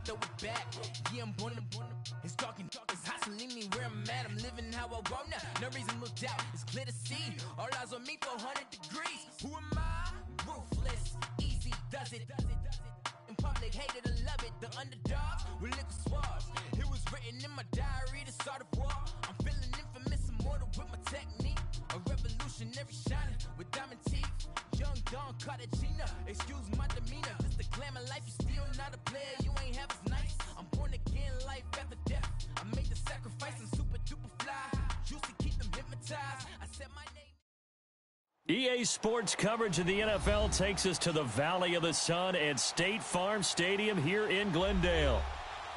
throw it back. Yeah, I'm born to it's talking, it's hustling me where I'm at. I'm living how I want now. No reason to look out, it's clear to see. All eyes on me, 400 degrees. Who am I? Ruthless, easy, does it. In public, hated or love it. The underdogs with liquid swabs. It was written in my diary to start a war. I'm feeling infamous, immortal with my technique. A revolutionary shining with diamond teeth. Young Don Cartagena, excuse my demeanor. This the glamour life, you still not a player, you ain't half as nice. I'm born again, life after death. I made the sacrifice and super duper fly. Used to keep them hypnotized. I said my name. EA Sports coverage of the NFL takes us to the Valley of the Sun at State Farm Stadium here in Glendale.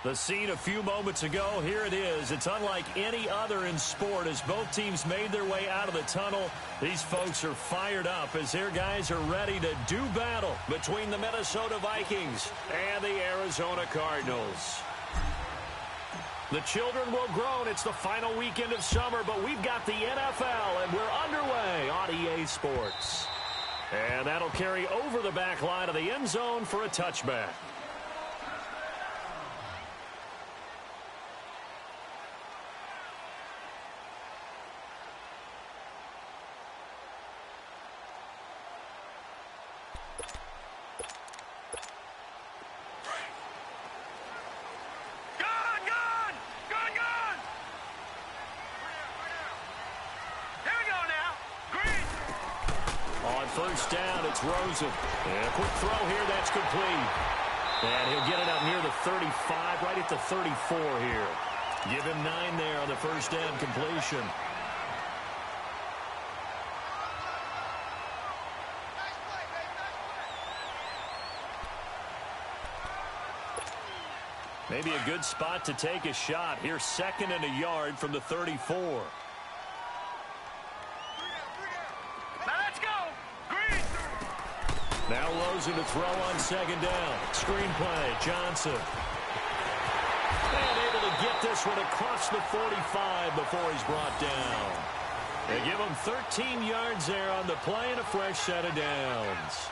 The scene a few moments ago, here it is. It's unlike any other in sport as both teams made their way out of the tunnel. These folks are fired up as their guys are ready to do battle between the Minnesota Vikings and the Arizona Cardinals. The children will groan. It's the final weekend of summer, but we've got the NFL, and we're underway on EA Sports. And that'll carry over the back line of the end zone for a touchback. First down, it's Rosen. And a quick throw here, that's complete. And he'll get it up near the 35, right at the 34 here. Give him 9 there on the first down completion. Maybe a good spot to take a shot. Here's 2nd and a yard from the 34. Now Rosen to throw on 2nd down. Screen play, Johnson. And able to get this one across the 45 before he's brought down. They give him 13 yards there on the play and a fresh set of downs.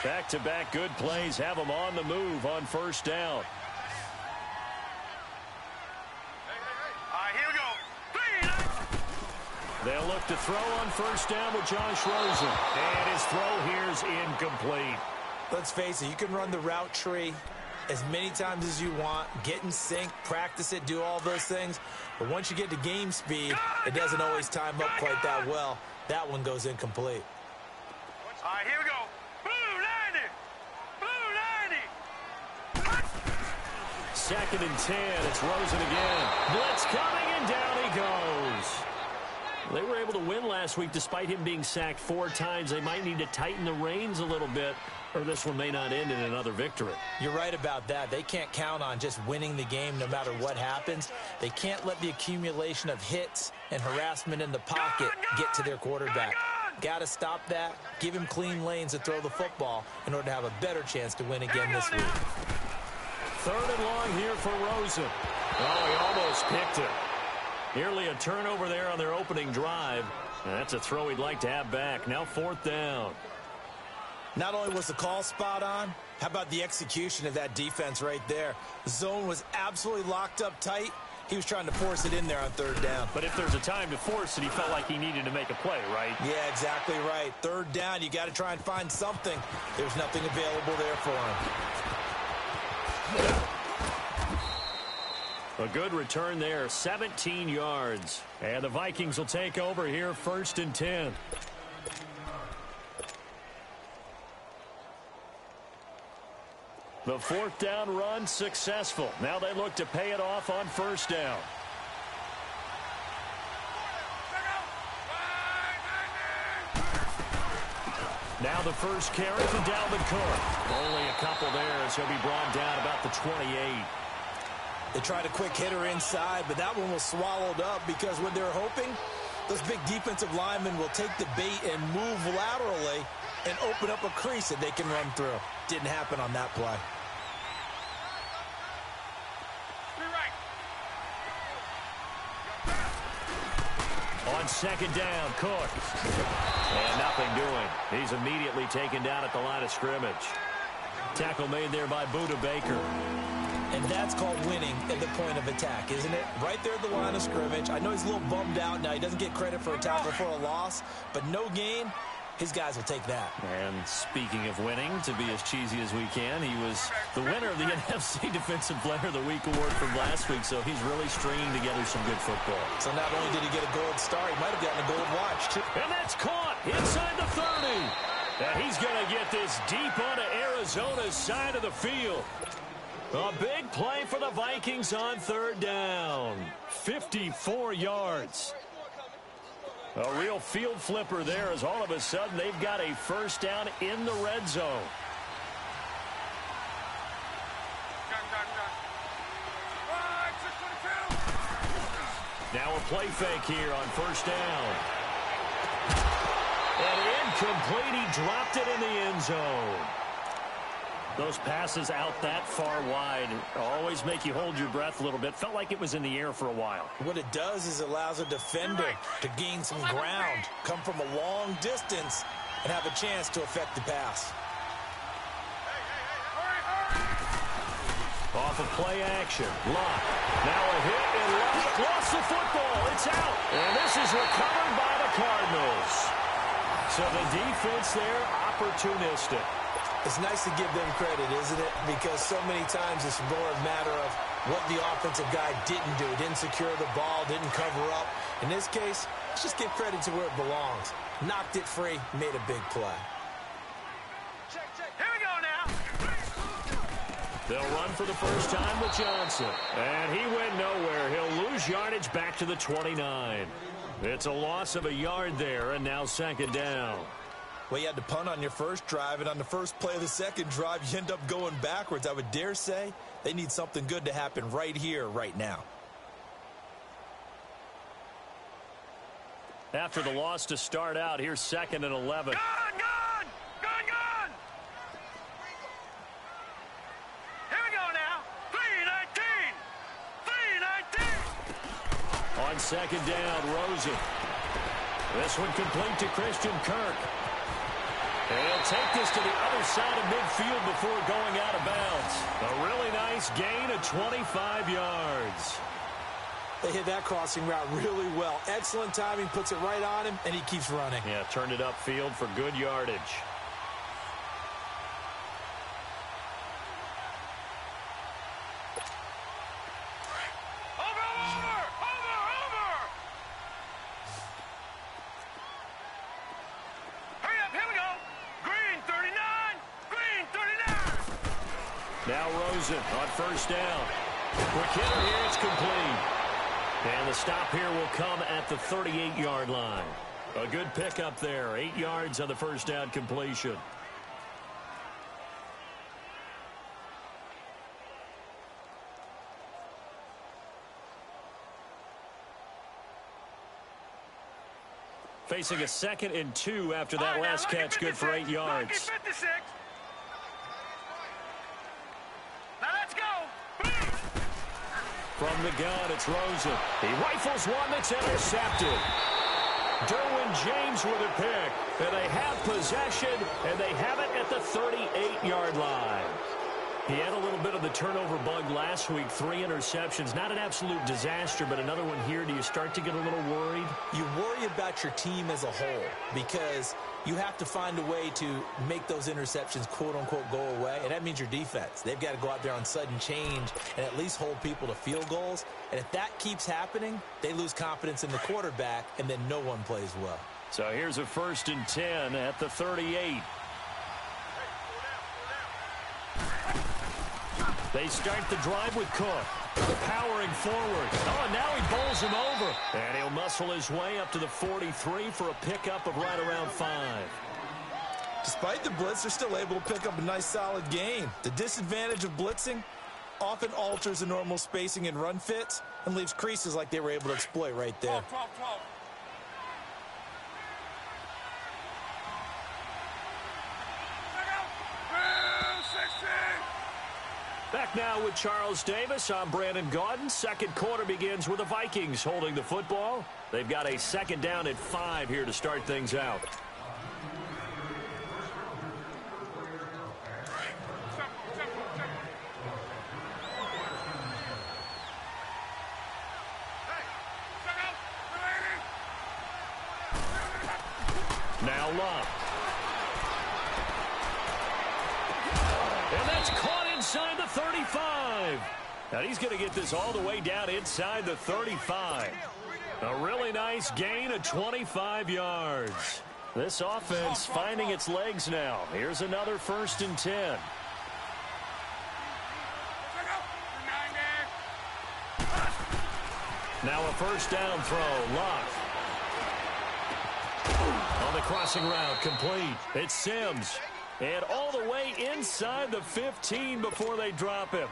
Back-to-back good plays have them on the move on first down. They'll look to throw on first down with Josh Rosen. And his throw here's incomplete. Let's face it, you can run the route tree as many times as you want, get in sync, practice it, do all those things. But once you get to game speed, it doesn't always time up quite that well. That one goes incomplete. All right, here we go. Blue 90. Blue 90. 2nd and 10. It's Rosen again. Blitz coming, and down he goes. They were able to win last week despite him being sacked 4 times. They might need to tighten the reins a little bit, or this one may not end in another victory. You're right about that. They can't count on just winning the game no matter what happens. They can't let the accumulation of hits and harassment in the pocket get to their quarterback. Got to stop that, give him clean lanes to throw the football in order to have a better chance to win again this week. 3rd and long here for Rosen. Oh, he almost picked it. Nearly a turnover there on their opening drive. And that's a throw he'd like to have back. Now 4th down. Not only was the call spot on, how about the execution of that defense right there? The zone was absolutely locked up tight. He was trying to force it in there on 3rd down. But if there's a time to force it, he felt like he needed to make a play, right? Yeah, exactly right. 3rd down, you got to try and find something. There's nothing available there for him. A good return there, 17 yards. And the Vikings will take over here 1st and 10. The 4th down run successful. Now they look to pay it off on 1st down. Now the first carry for Dalvin Cook. Only a couple there as he'll be brought down about the 28. They tried a quick hitter inside, but that one was swallowed up because when they're hoping, those big defensive linemen will take the bait and move laterally and open up a crease that they can run through. Didn't happen on that play. On 2nd down, Cook. And nothing doing? He's immediately taken down at the line of scrimmage. Tackle made there by Buda Baker. And that's called winning at the point of attack, isn't it? Right there at the line of scrimmage. I know he's a little bummed out now. He doesn't get credit for a tackle for a loss, but no gain. His guys will take that. And speaking of winning, to be as cheesy as we can, he was the winner of the NFC Defensive Player of the Week award from last week, so he's really stringing together some good football. So not only did he get a gold star, he might have gotten a gold watch, too. And that's caught inside the 30. And he's going to get this deep onto Arizona's side of the field. A big play for the Vikings on third down. 54 yards. A real field flipper there as all of a sudden they've got a first down in the red zone. Now a play fake here on first down. And incomplete. He dropped it in the end zone. Those passes out that far wide always make you hold your breath a little bit. Felt like it was in the air for a while. What it does is it allows a defender to gain some ground, come from a long distance, and have a chance to affect the pass. Off of play action. Locke. Now a hit, and Locke lost the football. It's out. And this is recovered by the Cardinals. So the defense there, opportunistic. It's nice to give them credit, isn't it? Because so many times it's more a matter of what the offensive guy didn't do. Didn't secure the ball, didn't cover up. In this case, let's just give credit to where it belongs. Knocked it free, made a big play. Here we go now. They'll run for the first time with Johnson. And he went nowhere. He'll lose yardage back to the 29. It's a loss of a yard there, and now second down. Well, you had to punt on your first drive, and on the first play of the second drive, you end up going backwards. I would dare say they need something good to happen right here, right now. After the loss to start out, here's 2nd and 11. Gone! Here we go now. 3-19. On second down, Rosen. This one complete to Christian Kirk. And he'll take this to the other side of midfield before going out of bounds. A really nice gain of 25 yards. They hit that crossing route really well. Excellent timing, puts it right on him, and he keeps running. Yeah, turned it upfield for good yardage. Now Rosen on first down. Quick hitter here, it's complete. And the stop here will come at the 38-yard line. A good pickup there. 8 yards on the first down completion. Facing a 2nd and 2 after that last catch, good for 8 yards. From the gun, it's Rosen. He rifles one that's intercepted. Derwin James with a pick. And they have possession, and they have it at the 38-yard line. He had a little bit of the turnover bug last week, 3 interceptions. Not an absolute disaster, but another one here. Do you start to get a little worried? You worry about your team as a whole because you have to find a way to make those interceptions, quote-unquote, go away, and that means your defense. They've got to go out there on sudden change and at least hold people to field goals. And if that keeps happening, they lose confidence in the quarterback, and then no one plays well. So here's a 1st and 10 at the 38. They start the drive with Cook. Powering forward. Oh, and now he bowls him over. And he'll muscle his way up to the 43 for a pickup of right around 5. Despite the blitz, they're still able to pick up a nice, solid gain. The disadvantage of blitzing often alters the normal spacing and run fits and leaves creases like they were able to exploit right there. 12. Back now with Charles Davis. I'm Brandon Gaudin. Second quarter begins with the Vikings holding the football. They've got a 2nd down at 5 here to start things out. Now Love. And that's caught inside the 35. Now he's going to get this all the way down inside the 35. A really nice gain of 25 yards. This offense finding its legs now. Here's another 1st and 10. Now a 1st down throw. Love. On the crossing route, complete. It's Sims. And all the way inside the 15 before they drop him.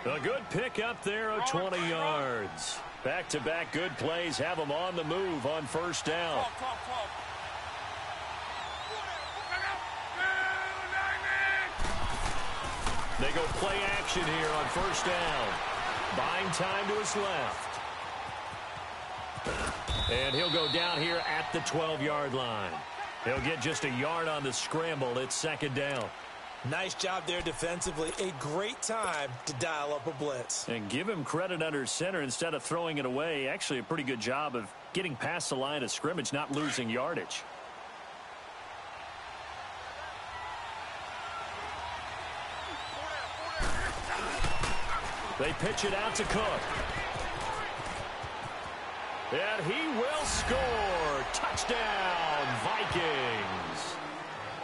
A good pick up there of 20 yards. Back-to-back good plays have them on the move on 1st down. They go play action here on 1st down. Buying time to his left. And he'll go down here at the 12-yard line. He'll get just a yard on the scramble. It's 2nd down. Nice job there defensively. A great time to dial up a blitz. And give him credit under center instead of throwing it away. Actually a pretty good job of getting past the line of scrimmage, not losing yardage. They pitch it out to Cook. And he will score. Touchdown, Vikings.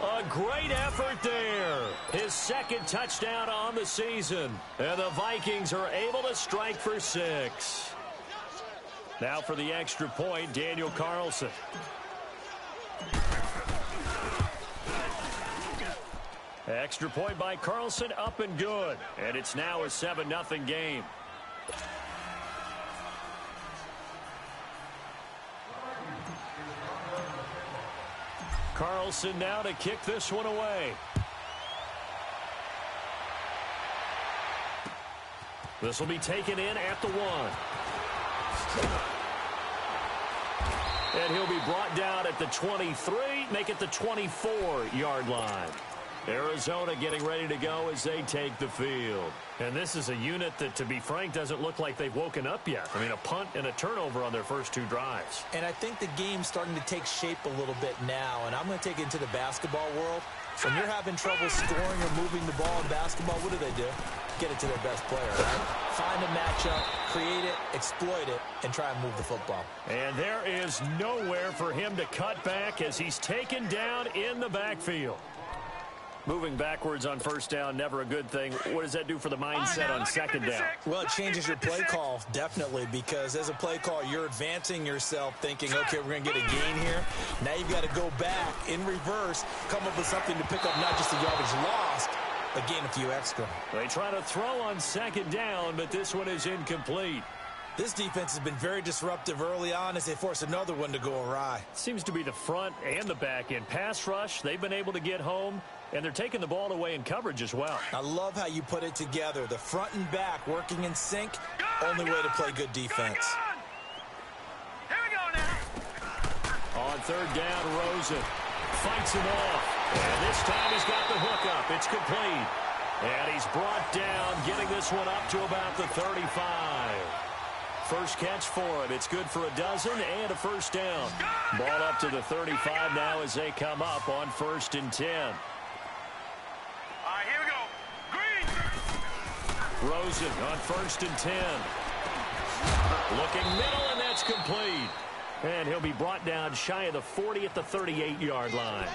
A great effort there. His 2nd touchdown on the season. And the Vikings are able to strike for 6. Now for the extra point, Daniel Carlson. Extra point by Carlson, up and good. And it's now a 7-0 game. Carlson now to kick this one away. This will be taken in at the 1. And he'll be brought down at the 23, make it the 24-yard line. Arizona getting ready to go as they take the field. And this is a unit that, to be frank, doesn't look like they've woken up yet. I mean, a punt and a turnover on their first 2 drives. And I think the game's starting to take shape a little bit now. And I'm going to take it into the basketball world. When you're having trouble scoring or moving the ball in basketball, what do? Get it to their best player, right? Find a matchup, create it, exploit it, and try and move the football. And there is nowhere for him to cut back as he's taken down in the backfield. Moving backwards on 1st down, never a good thing. What does that do for the mindset on 2nd down? Well, it changes your play call, definitely, because as a play call, you're advancing yourself thinking, okay, we're going to get a gain here. Now you've got to go back in reverse, come up with something to pick up not just the yardage lost, but gain a few extra. They try to throw on 2nd down, but this one is incomplete. This defense has been very disruptive early on as they force another one to go awry. Seems to be the front and the back end. Pass rush, they've been able to get home. And they're taking the ball away in coverage as well. I love how you put it together. The front and back working in sync. Only way to play good defense. Here we go now. On 3rd down, Rosen fights him off. And this time he's got the hook up. It's complete. And he's brought down, getting this one up to about the 35. First catch for him. It's good for a dozen and a 1st down. Ball up to the 35 now as they come up on 1st and 10. Here we go. Green. Rosen on 1st and 10. Looking middle, and that's complete. And he'll be brought down shy of the 40 at the 38-yard line.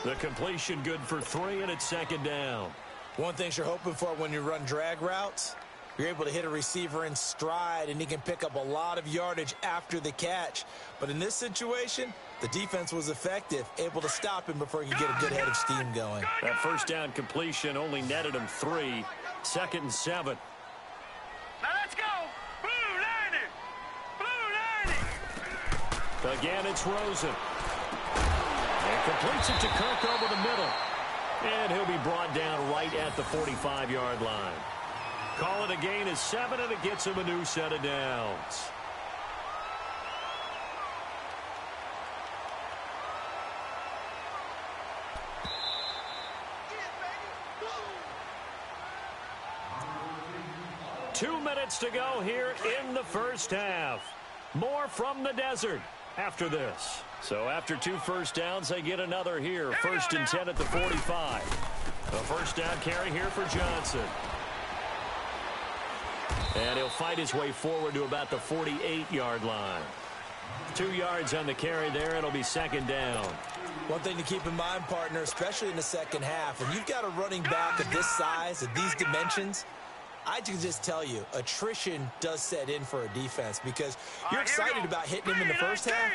The completion good for 3, and it's 2nd down. One thing you're hoping for when you run drag routes, you're able to hit a receiver in stride, and he can pick up a lot of yardage after the catch. But in this situation, the defense was effective, able to stop him before he could get a good head of steam going. That 1st down completion only netted him 3. 2nd and 7. Now let's go. Blue Lightning. Blue Lightning. Again, it's Rosen. And completes it to Kirk over the middle. And he'll be brought down right at the 45-yard line. Call it a gain of 7, and it gets him a new set of downs. Two minutes to go here in the first half. More from the desert after this. So after 2 first downs, they get another here. First and 10 at the 45. A first down carry here for Johnson. And he'll fight his way forward to about the 48-yard line. 2 yards on the carry there. It'll be second down. One thing to keep in mind, partner, especially in the second half, when you've got a running back of this size, of these dimensions, I can just tell you, attrition does set in for a defense because you're excited about hitting him in the first half.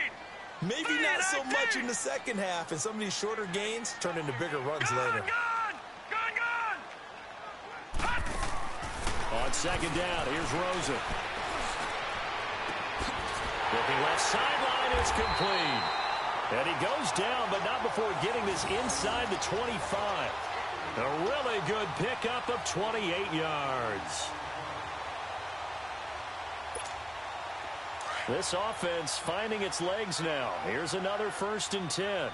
Maybe not so much in the second half, and some of these shorter gains turn into bigger runs later. On second down, here's Rosen. Looking left sideline, it's complete. And he goes down, but not before getting this inside the 25. A really good pickup of 28 yards. This offense finding its legs now. Here's another first and 10.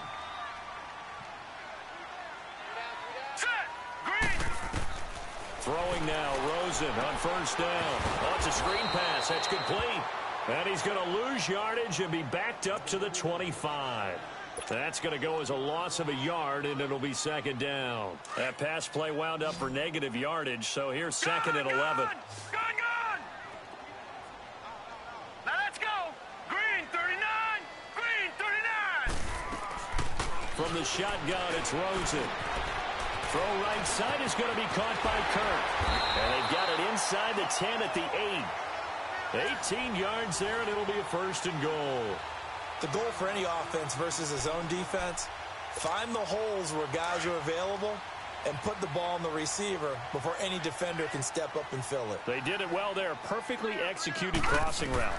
Throwing now, Rosen on first down. Oh, it's a screen pass. That's complete. And he's going to lose yardage and be backed up to the 25. That's going to go as a loss of a yard, and it'll be second down. That pass play wound up for negative yardage, so here's second and 11. Gone! Now let's go! Green 39! Green 39! From the shotgun, it's Rosen. Throw right side is going to be caught by Kirk. And they've got it inside the 10 at the 8. 18 yards there, and it'll be a first and goal. The goal for any offense versus his own defense, find the holes where guys are available and put the ball on the receiver before any defender can step up and fill it. They did it well there. Perfectly executed crossing route.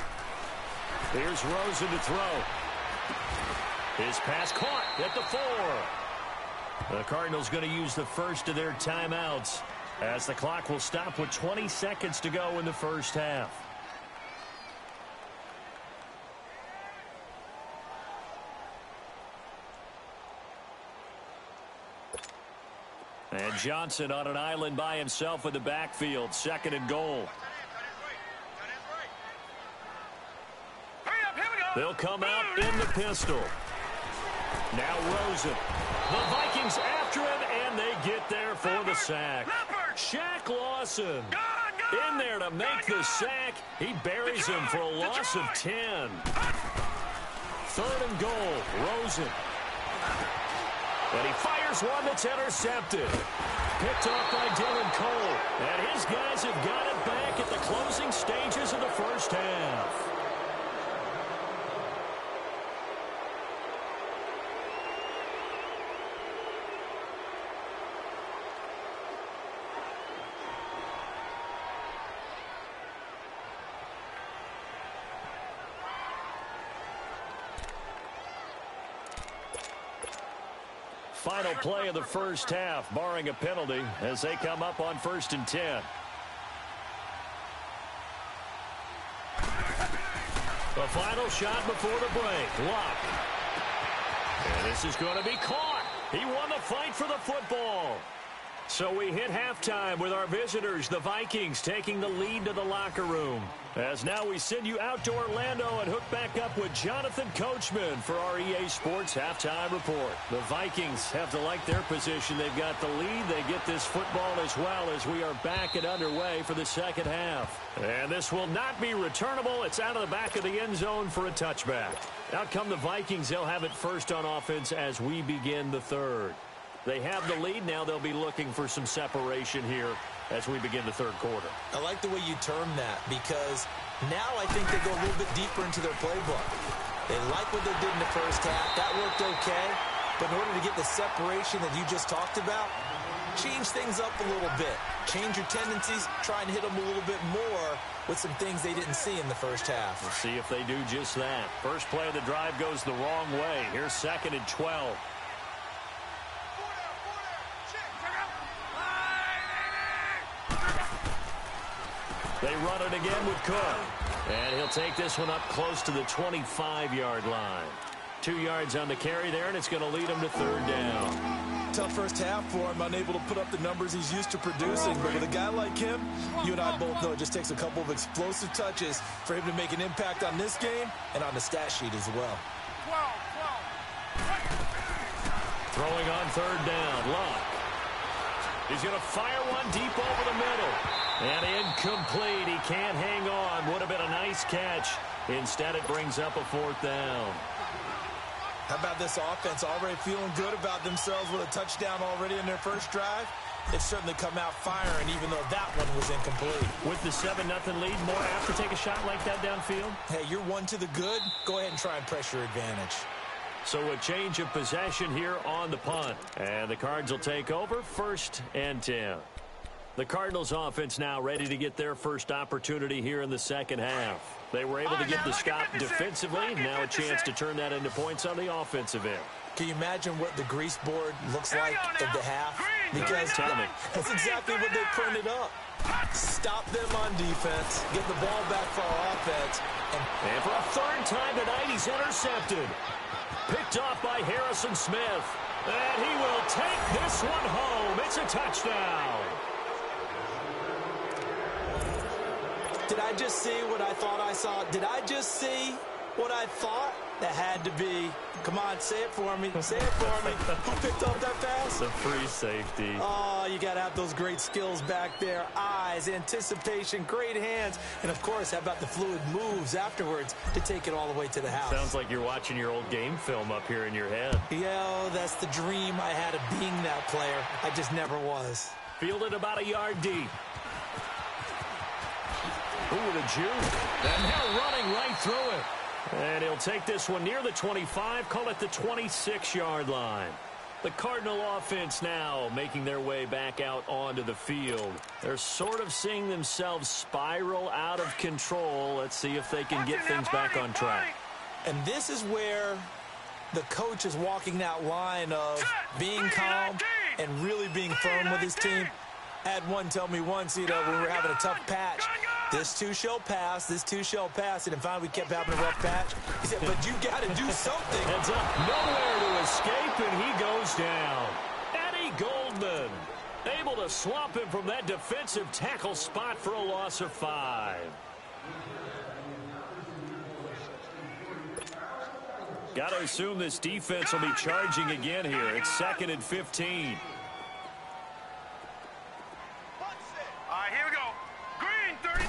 Here's Rosen to throw. His pass caught at the 4. The Cardinals going to use the first of their timeouts as the clock will stop with 20 seconds to go in the first half. And Johnson on an island by himself in the backfield. Second and goal. They'll come out in the pistol. Now Rosen. The Vikings after him, and they get there for the sack. Shaq Lawson in there to make the sack. He buries him for a loss of 10. Third and goal. Rosen. And he fires one that's intercepted. Picked off by Dylan Cole. And his guys have got it back at the closing stages of the first half. Final play of the first half, barring a penalty, as they come up on first and 10. The final shot before the break. Luck. And this is going to be caught. He won the fight for the football. So we hit halftime with our visitors, the Vikings, taking the lead to the locker room. As now we send you out to Orlando and hook back up with Jonathan Coachman for our EA Sports Halftime Report. The Vikings have to like their position. They've got the lead. They get this football as well as we are back and underway for the second half. And this will not be returnable. It's out of the back of the end zone for a touchback. Out come the Vikings. They'll have it first on offense as we begin the third. They have the lead. Now they'll be looking for some separation here as we begin the third quarter. I like the way you term that because now I think they go a little bit deeper into their playbook. They like what they did in the first half. That worked okay. But in order to get the separation that you just talked about, change things up a little bit. Change your tendencies. Try and hit them a little bit more with some things they didn't see in the first half. Let's see if they do just that. First play of the drive goes the wrong way. Here's second and 12. They run it again with Cook. And he'll take this one up close to the 25-yard line. 2 yards on the carry there, and it's going to lead him to third down. Tough first half for him, unable to put up the numbers he's used to producing. But with a guy like him, you and I both know it just takes a couple of explosive touches for him to make an impact on this game and on the stat sheet as well. 12. Throwing on third down. Luck. He's going to fire one deep over the middle. And incomplete. He can't hang on. Would have been a nice catch. Instead, it brings up a fourth down. How about this offense already feeling good about themselves with a touchdown already in their first drive? It's certainly come out firing, even though that one was incomplete. With the 7-0 lead, more apt to take a shot like that downfield? Hey, you're one to the good. Go ahead and try and press your advantage. So a change of possession here on the punt. And the Cards will take over 1st and 10. The Cardinals offense now ready to get their first opportunity here in the second half. They were able to get the stop defensively. Now a chance to turn that into points on the offensive end. Can you imagine what the grease board looks like at the half? Because that's exactly what they printed up. Stop them on defense, get the ball back for our offense. And for a third time tonight, he's intercepted. Picked off by Harrison Smith. And he will take this one home. It's a touchdown. Did I just see what I thought I saw? Did I just see what I thought? That had to be. Come on, say it for me. Say it for me. Who picked up that pass? The free safety. Oh, you got to have those great skills back there. Eyes, anticipation, great hands. And, of course, how about the fluid moves afterwards to take it all the way to the house? Sounds like you're watching your old game film up here in your head. Yeah, that's the dream I had of being that player. I just never was. Fielded about a yard deep. Ooh, the juke. And they're running right through it. And he'll take this one near the 25, call it the 26-yard line. The Cardinal offense now making their way back out onto the field. They're sort of seeing themselves spiral out of control. Let's see if they can get things back on track. And this is where the coach is walking that line of being calm and really being firm with his team. I had one tell me once, when we were having a tough patch, this too shall pass, this too shall pass, and finally we kept having a rough patch. He said, but you got to do something. Heads up, nowhere to escape, and he goes down. Eddie Goldman able to swamp him from that defensive tackle spot for a loss of 5. Got to assume this defense will be charging again here. It's 2nd and 15. Here we go. Green, 39.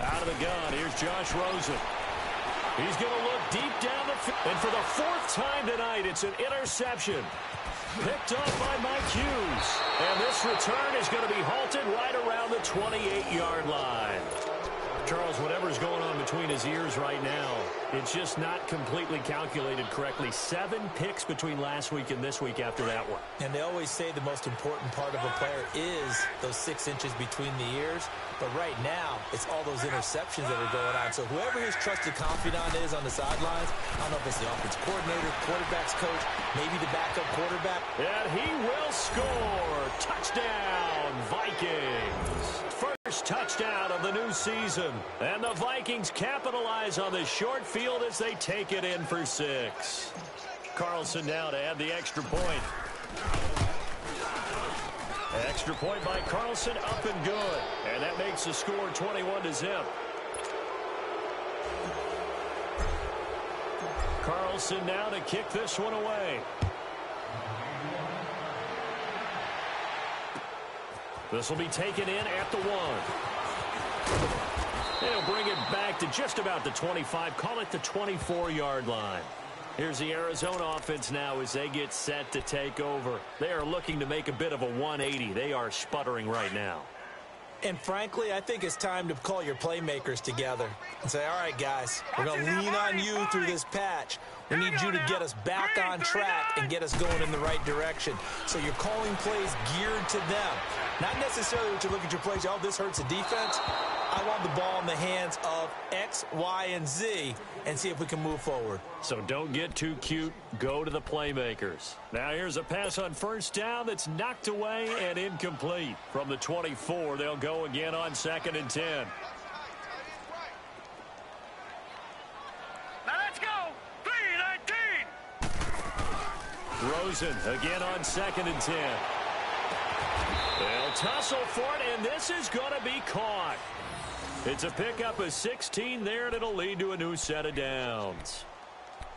Out of the gun, here's Josh Rosen. He's going to look deep down the field. And for the 4th time tonight, it's an interception. Picked up by Mike Hughes. And this return is going to be halted right around the 28-yard line. Charles, whatever's going on between his ears right now, it's just not completely calculated correctly. 7 picks between last week and this week after that one. And they always say the most important part of a player is those 6 inches between the ears. But right now, it's all those interceptions that are going on. So whoever his trusted confidant is on the sidelines, I don't know if it's the offense coordinator, quarterback's coach, maybe the backup quarterback. And he will score. Touchdown, Vikings. First touchdown of the new season. And the Vikings capitalize on the short field as they take it in for 6. Carlson now to add the extra point. Extra point by Carlson, up and good. And that makes the score 21-0. Carlson now to kick this one away. This will be taken in at the 1. They'll bring it back to just about the 25. Call it the 24-yard line. Here's the Arizona offense now as they get set to take over. They are looking to make a bit of a 180. They are sputtering right now. And frankly, I think it's time to call your playmakers together and say, all right, guys, we're going to lean on you through this patch. We need you to get us back on track and get us going in the right direction. So you're calling plays geared to them. Not necessarily what you look at your plays, oh, this hurts the defense. I want the ball in the hands of X, Y, and Z and see if we can move forward. So don't get too cute. Go to the playmakers. Now here's a pass on first down that's knocked away and incomplete. From the 24, they'll go again on 2nd and 10. Now let's go. 3-19. Rosen again on 2nd and 10. They'll tussle for it, and this is going to be caught. It's a pickup of 16 there, and it'll lead to a new set of downs.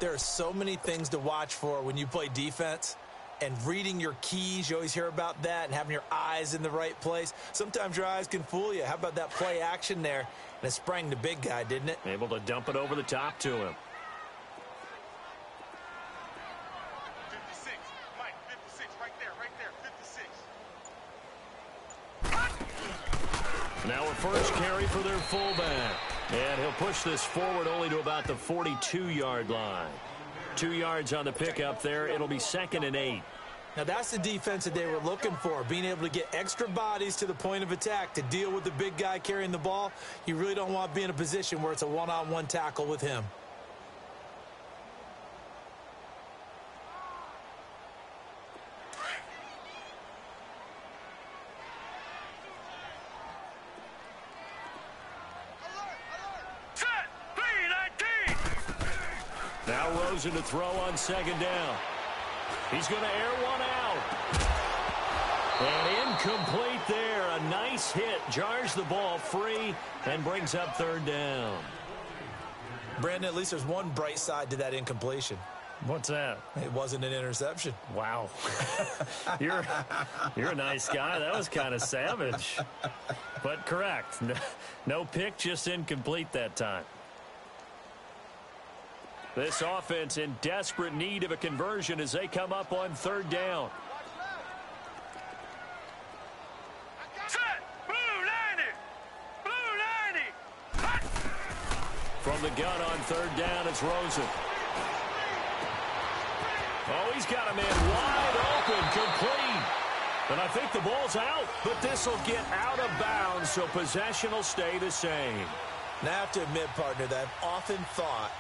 There are so many things to watch for when you play defense. And reading your keys, you always hear about that, and having your eyes in the right place. Sometimes your eyes can fool you. How about that play action there? And it sprang the big guy, didn't it? Able to dump it over the top to him. 56. Mike, 56. Right there, 56. Now a first carry for their fullback. And he'll push this forward only to about the 42-yard line. 2 yards on the pickup there. It'll be 2nd and 8. Now that's the defense that they were looking for, being able to get extra bodies to the point of attack to deal with the big guy carrying the ball. You really don't want to be in a position where it's a one-on-one tackle with him. Now Rosen to throw on 2nd down. He's going to air one out. And incomplete there. A nice hit. Jars the ball free and brings up 3rd down. Brandon, at least there's one bright side to that incompletion. What's that? It wasn't an interception. Wow. You're a nice guy. That was kind of savage. But correct. No pick, just incomplete that time. This offense in desperate need of a conversion as they come up on 3rd down. Set! Blue 90! Blue 90! From the gun on 3rd down, it's Rosen. Oh, he's got a man wide open, complete. And I think the ball's out, but this will get out of bounds, so possession will stay the same. Now, I have to admit, partner, that I've often thought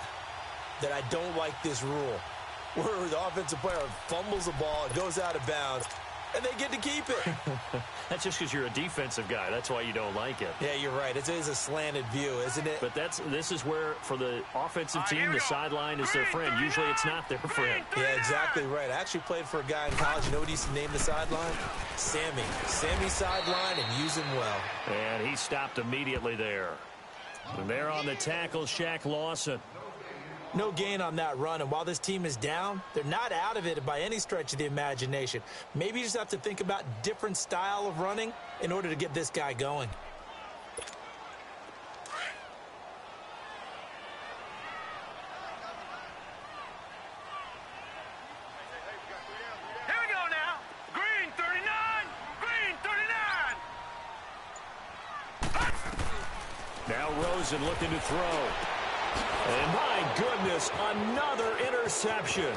that I don't like this rule, where the offensive player fumbles the ball, it goes out of bounds, and they get to keep it. That's just because you're a defensive guy. That's why you don't like it. Yeah, you're right. It is a slanted view, isn't it? But this is where, for the offensive team, the sideline is their friend. Usually it's not their friend. Yeah, exactly right. I actually played for a guy in college. You know what he used to name the sideline? Sammy. Sammy's sideline, and use him well. And he stopped immediately there. And there on the tackle, Shaq Lawson. No gain on that run, and while this team is down, they're not out of it by any stretch of the imagination. Maybe you just have to think about different style of running in order to get this guy going. Here we go now. Green 39! Green 39! Now Rosen looking to throw. And my goodness, another interception.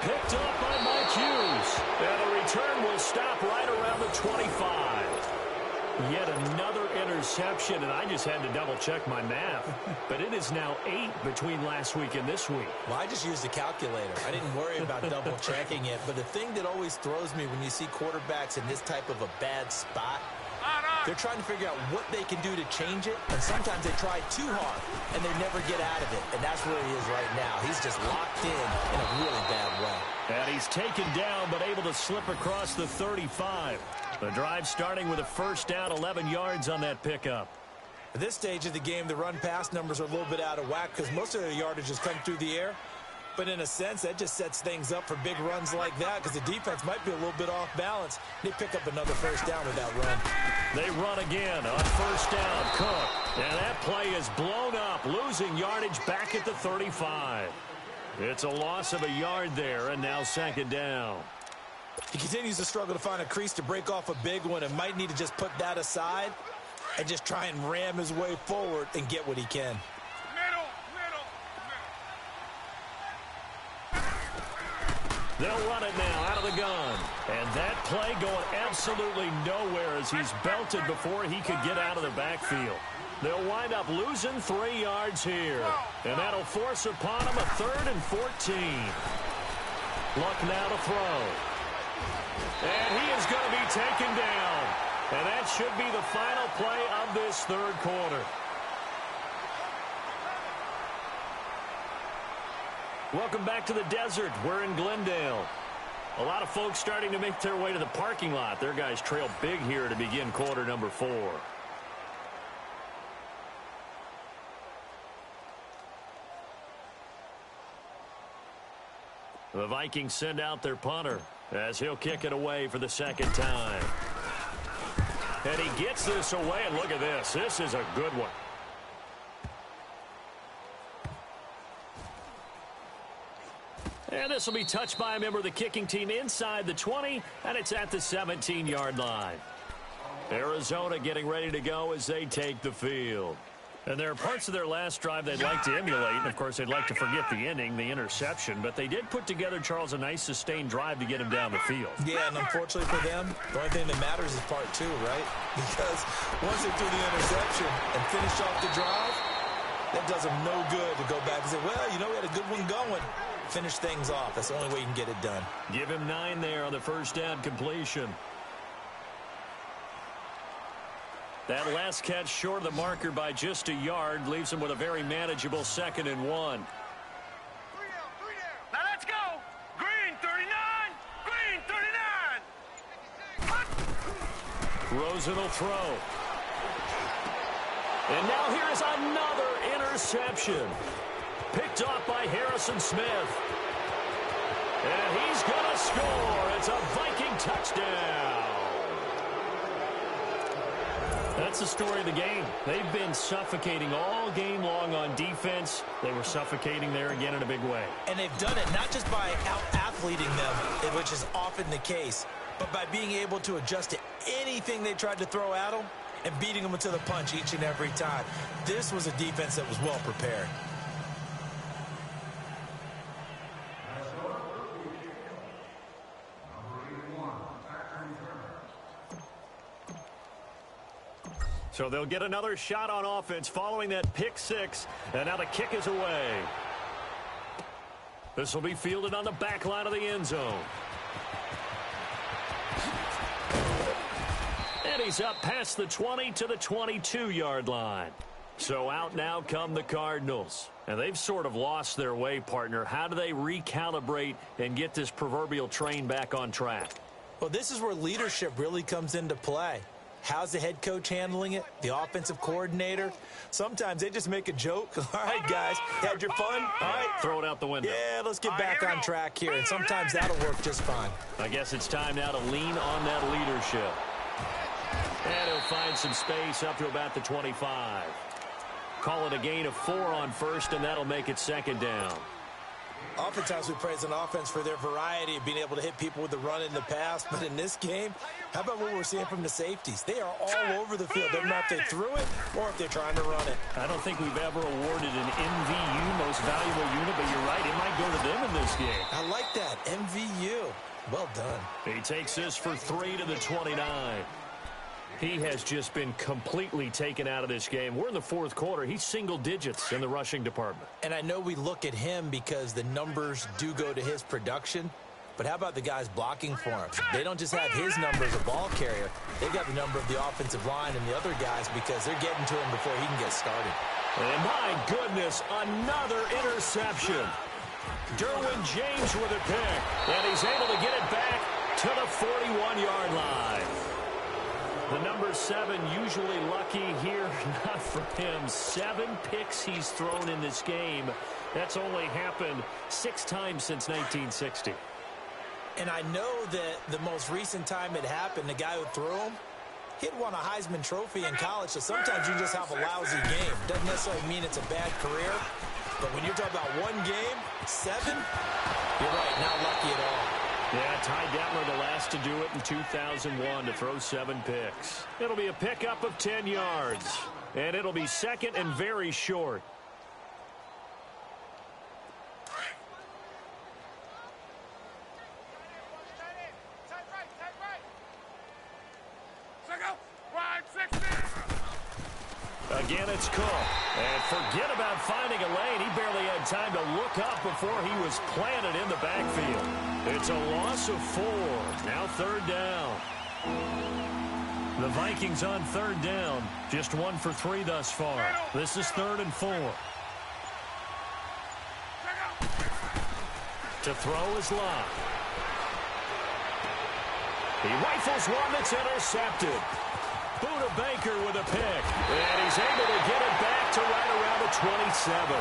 Picked up by Mike Hughes. And the return will stop right around the 25. Yet another interception, and I just had to double-check my math. But it is now 8 between last week and this week. Well, I just used a calculator. I didn't worry about double-checking it. But the thing that always throws me when you see quarterbacks in this type of a bad spot, they're trying to figure out what they can do to change it, and sometimes they try too hard, and they never get out of it. And that's where he is right now. He's just locked in a really bad way. And he's taken down, but able to slip across the 35. The drive starting with a first down, 11 yards on that pickup. At this stage of the game, the run-pass numbers are a little bit out of whack because most of their yardage has come through the air. But in a sense, that just sets things up for big runs like that because the defense might be a little bit off balance. They pick up another first down with that run. They run again on first down. Cook. And that play is blown up, losing yardage back at the 35. It's a loss of a yard there, and now 2nd down. He continues to struggle to find a crease to break off a big one and might need to just put that aside and just try and ram his way forward and get what he can. They'll run it now out of the gun. And that play going absolutely nowhere as he's belted before he could get out of the backfield. They'll wind up losing 3 yards here. And that'll force upon him a 3rd and 14. Luck now to throw. And he is going to be taken down. And that should be the final play of this 3rd quarter. Welcome back to the desert. We're in Glendale. A lot of folks starting to make their way to the parking lot. Their guys trail big here to begin quarter number 4. The Vikings send out their punter as he'll kick it away for the second time. And he gets this away, and look at this. This is a good one. And this will be touched by a member of the kicking team inside the 20, and it's at the 17-yard line. Arizona getting ready to go as they take the field. And there are parts of their last drive they'd like to emulate, and, of course, they'd like to forget the ending, the interception. But they did put together, Charles, a nice sustained drive to get him down the field. Yeah, and unfortunately for them, the only thing that matters is part two, right? Because once they do the interception and finish off the drive, that does them no good to go back and say, well, you know, we had a good one going. Finish things off. That's the only way you can get it done. Give him 9 there on the first down completion. That last catch short of the marker by just a yard leaves him with a very manageable 2nd and 1. Now let's go. Green 39. Green 39. Rosen will throw. And now here's another interception. Picked off by Harrison Smith. And he's going to score. It's a Viking touchdown. That's the story of the game. They've been suffocating all game long on defense. They were suffocating there again in a big way. And they've done it not just by out-athleting them, which is often the case, but by being able to adjust to anything they tried to throw at them and beating them to the punch each and every time. This was a defense that was well prepared. So they'll get another shot on offense following that pick 6, and now the kick is away. This will be fielded on the back line of the end zone. And he's up past the 20 to the 22-yard line. So out now come the Cardinals. And they've sort of lost their way, partner. How do they recalibrate and get this proverbial train back on track? Well, this is where leadership really comes into play. How's the head coach handling it? The offensive coordinator? Sometimes they just make a joke. All right, guys, had your fun? All right. Throw it out the window. Yeah, let's get back on track here. And sometimes that'll work just fine. I guess it's time now to lean on that leadership. And he'll find some space up to about the 25. Call it a gain of 4 on first, and that'll make it 2nd down. Oftentimes we praise an offense for their variety of being able to hit people with the run in the past. But in this game, how about what we're seeing from the safeties? They are all over the field. They're not if they threw it or if they're trying to run it. I don't think we've ever awarded an MVU, most valuable unit, but you're right, it might go to them in this game. I like that, MVU. Well done. He takes this for 3 to the 29. He has just been completely taken out of this game. We're in the 4th quarter. He's single digits in the rushing department. And I know we look at him because the numbers do go to his production. But how about the guys blocking for him? They don't just have his number as a ball carrier. They've got the number of the offensive line and the other guys because they're getting to him before he can get started. And my goodness, another interception. Derwin James with a pick. And he's able to get it back to the 41-yard line. The number 7 usually lucky here, not for him. 7 picks he's thrown in this game. That's only happened 6 times since 1960. And I know that the most recent time it happened, the guy who threw him, he'd won a Heisman Trophy in college, so sometimes you just have a lousy game. Doesn't necessarily mean it's a bad career, but when you're talking about one game, 7, you're right, not lucky at all. Yeah, Ty Detmer the last to do it in 2001 to throw 7 picks. It'll be a pickup of 10 yards, and it'll be 2nd and very short. Again, it's Cook. And forget about finding a lane. He barely had time to look up before he was planted in the backfield. It's a loss of 4. Now 3rd down. The Vikings on 3rd down. Just 1 for 3 thus far. This is 3rd and 4. To throw is Locke. He rifles one that's intercepted. Buda Baker with a pick. And he's able to get it back to right around the 27.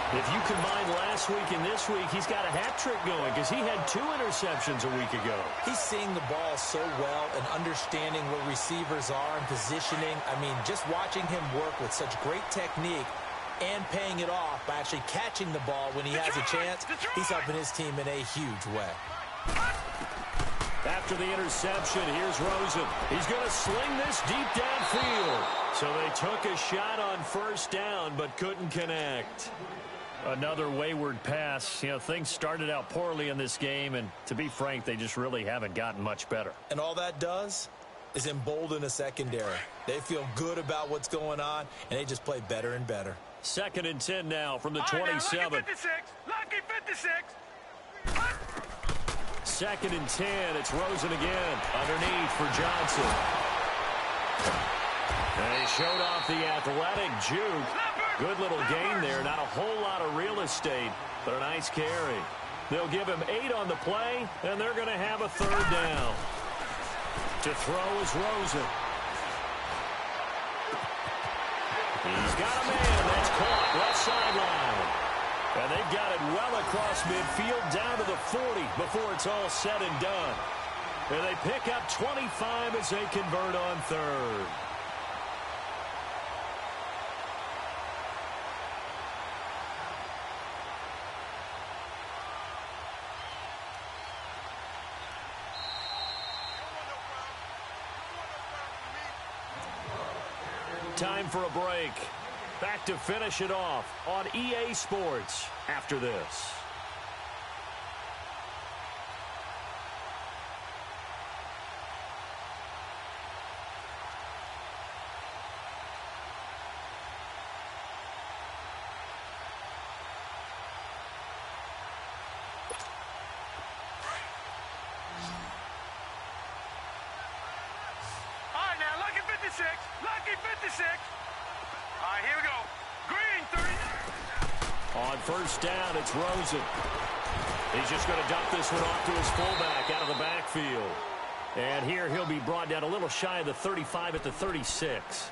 If you combine last week and this week, he's got a hat trick going because he had 2 interceptions a week ago. He's seeing the ball so well and understanding where receivers are and positioning. I mean, just watching him work with such great technique and paying it off by actually catching the ball when he has a chance, he's helping his team in a huge way. After the interception, here's Rosen. He's going to sling this deep downfield. So they took a shot on first down but couldn't connect. Another wayward pass. You know, things started out poorly in this game, and to be frank, they just really haven't gotten much better. And all that does is embolden a secondary. They feel good about what's going on, and they just play better and better. 2nd and 10 now from the 27. Lucky 56. 2nd and 10. It's Rosen again. Underneath for Johnson. And he showed off the athletic juke. Good little gain there. Not a whole lot of real estate, but a nice carry. They'll give him 8 on the play, and they're going to have a 3rd down. To throw is Rosen. He's got a man. That's caught. Left sideline. And they've got it well across midfield down to the 40 before it's all said and done. And they pick up 25 as they convert on 3rd. Time for a break. Back to finish it off on EA Sports after this. All right, now, lucky 56. Lucky 56. All right, here we go. Green 30. On first down, it's Rosen. He's just going to dump this one off to his fullback out of the backfield. And here he'll be brought down a little shy of the 35 at the 36.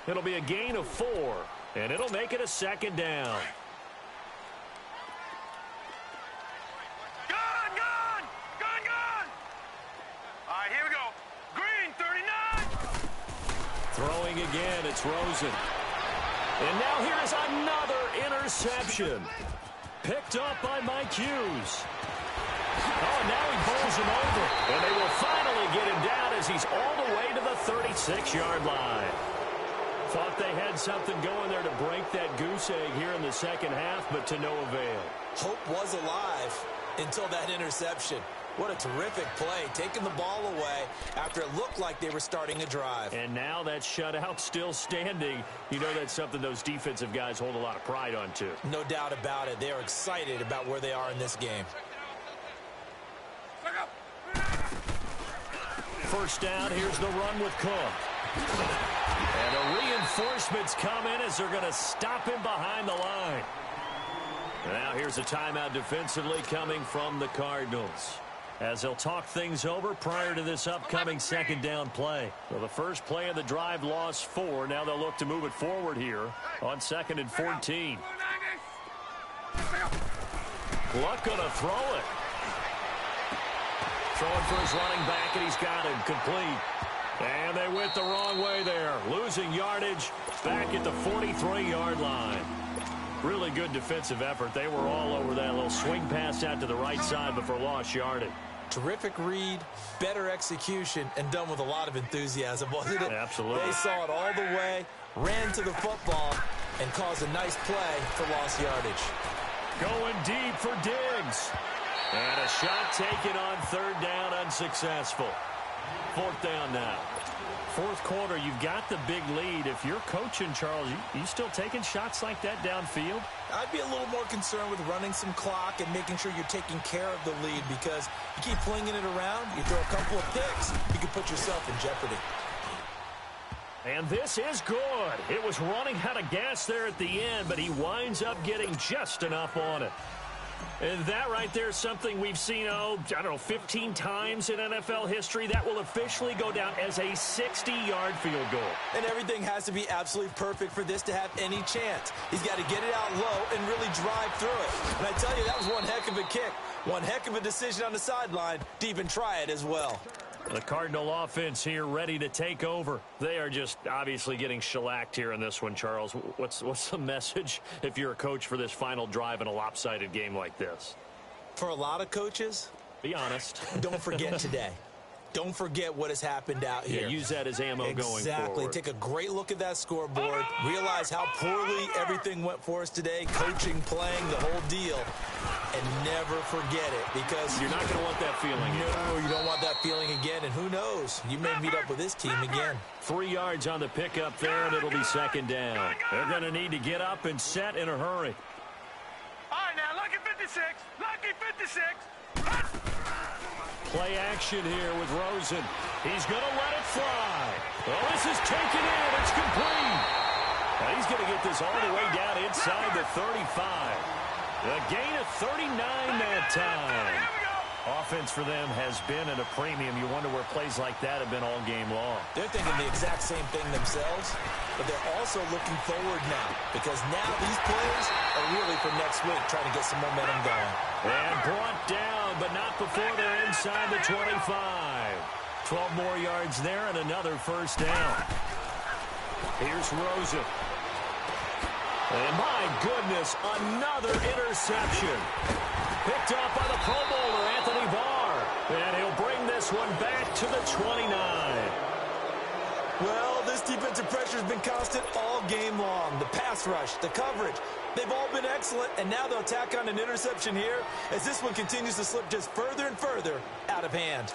It'll be a gain of 4, and it'll make it a 2nd down. Gun! All right, here we go. Green 39. Throwing again, it's Rosen. And now here is another interception. Picked up by Mike Hughes. Oh, and now he bowls him over. And they will finally get him down as he's all the way to the 36-yard line. Thought they had something going there to break that goose egg here in the second half, but to no avail. Hope was alive until that interception. What a terrific play, taking the ball away after it looked like they were starting a drive. And now that shutout still standing. You know that's something those defensive guys hold a lot of pride on, too. No doubt about it. They are excited about where they are in this game. First down, here's the run with Cook. And the reinforcements come in as they're going to stop him behind the line. And now here's a timeout defensively coming from the Cardinals, as they'll talk things over prior to this upcoming 2nd down play. So the first play of the drive lost 4. Now they'll look to move it forward here on 2nd and 14. Luck going to throw it. Throwing for his running back, and he's got him complete. And they went the wrong way there, losing yardage back at the 43-yard line. Really good defensive effort. They were all over that little swing pass out to the right side before lost yardage. Terrific read, better execution, and done with a lot of enthusiasm, wasn't it? Absolutely. They saw it all the way, ran to the football, and caused a nice play for lost yardage. Going deep for Diggs. And a shot taken on 3rd down, unsuccessful. 4th down now. 4th quarter, you've got the big lead. If you're coaching, Charles, you still taking shots like that downfield? I'd be a little more concerned with running some clock and making sure you're taking care of the lead, because you keep flinging it around, you throw a couple of picks, you can put yourself in jeopardy. And this is good. It was running out of gas there at the end, but he winds up getting just enough on it. And that right there is something we've seen, I don't know, 15 times in NFL history. That will officially go down as a 60-yard field goal. And everything has to be absolutely perfect for this to have any chance. He's got to get it out low and really drive through it. And I tell you, that was one heck of a kick. One heck of a decision on the sideline to even try it as well. The Cardinal offense here ready to take over. They are just obviously getting shellacked here in this one, Charles. What's the message if you're a coach for this final drive in a lopsided game like this? For a lot of coaches, be honest. Don't forget today. Don't forget what has happened out here. Yeah, use that as ammo going forward. Exactly. Take a great look at that scoreboard. Realize how poorly everything went for us today. Coaching, playing, the whole deal. And never forget it, because you're not going to want that feeling again. No, you don't want that feeling again. And who knows? You may meet up with this team again. 3 yards on the pickup there, and it'll be second down. They're going to need to get up and set in a hurry. All right, now, lucky 56. Lucky 56. Play action here with Rosen. He's going to let it fly. Well, this is taken in. It's complete. Now he's going to get this all the way down inside the 35. A gain of 39 that time. Offense for them has been at a premium. You wonder where plays like that have been all game long. They're thinking the exact same thing themselves, but they're also looking forward now, because now these plays are really for next week, trying to get some momentum going. And brought down, but not before they're inside the 25. 12 more yards there and another first down. Here's Rosen. And my goodness, another interception. Picked up by the Pro Bowler, Anthony Barr. And he'll bring this one back to the 29. Well, this defensive pressure has been constant all game long. The pass rush, the coverage, they've all been excellent. And now they'll tack on an interception here as this one continues to slip just further and further out of hand.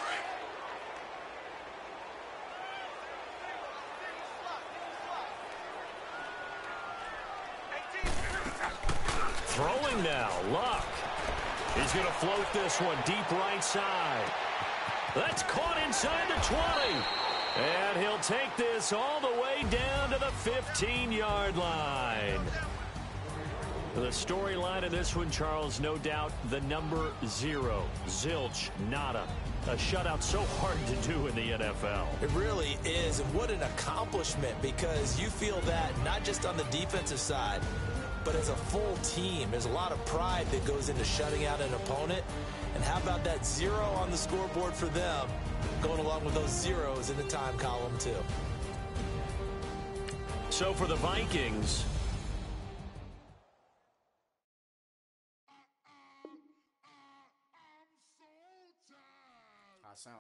Throwing now, Luck. He's going to float this one deep right side. That's caught inside the 20. And he'll take this all the way down to the 15-yard line. The storyline of this one, Charles, no doubt the number 0. Zilch, nada. A shutout so hard to do in the NFL. It really is, and what an accomplishment, because you feel that not just on the defensive side, but as a full team. There's a lot of pride that goes into shutting out an opponent. And how about that 0 on the scoreboard for them, going along with those zeros in the time column, too. So for the Vikings, I sound